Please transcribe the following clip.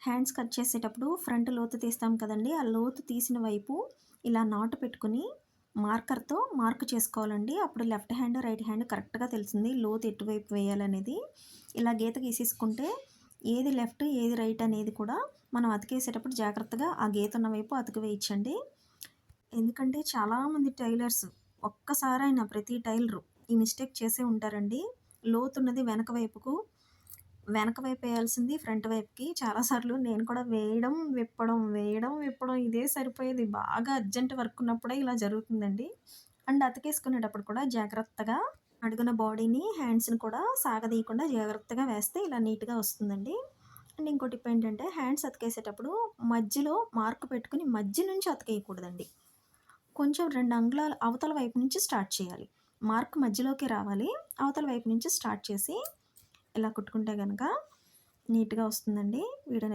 Hands cut చేసేటప్పుడు front లోతు తీస్తాం కదండీ! ఆ లోతు తీసిన వైపు ఇలా నాటు పెట్టుకొని మార్కర్‌తో మార్క్ చేసుకోవాలండి. అప్పుడు లెఫ్ట్ హ్యాండ్, రైట్ హ్యాండ్ కరెక్ట్‌గా తెలుస్తుంది. లోతు ఎటువైపు వేయాలనేది. ఇలా గీత గీసేసుకుంటే ఏది లెఫ్ట్, ఏది రైట్ అనేది కూడా మనం అతికేసేటప్పుడు జాగ్రత్తగా ఆ గీత ఉన్న వైపు అతికి వేయొచ్చండి. ఎందుకంటే చాలామంది టైలర్స్ ఒక్కసారైనా ప్రతి టైలరు ఈ మిస్టేక్ చేసే ఉంటారండి. లోతున్నది వెనక వైపు వేయాల్సింది ఫ్రంట్ వైపుకి. చాలా సార్లు నేను కూడా వేయడం, విప్పడం, వేయడం, విప్పడం ఇదే సరిపోయేది. బాగా అర్జెంట్ వర్క్ ఉన్నప్పుడే ఇలా జరుగుతుందండి. అండ్ అతికేసుకునేటప్పుడు కూడా జాగ్రత్తగా అడుగున బాడీని, హ్యాండ్స్‌ని కూడా సాగదీయకుండా జాగ్రత్తగా వేస్తే ఇలా నీట్‌గా వస్తుందండి. అండ్ ఇంకో టిప్ ఏంటంటే హ్యాండ్స్ అతికేసేటప్పుడు మధ్యలో మార్క్ పెట్టుకొని మధ్య నుంచి అతికేయకూడదండి. కొంచెం 2 అంగుళాలు అవతల వైపు నుంచి స్టార్ట్ చేయాలి. మార్క్ మధ్యలోకి రావాలి. అవతల వైపు నుంచి స్టార్ట్ చేసి ఇలా కుట్టుకుంటే గనక నీట్‌గా వస్తుందండి. వీడియో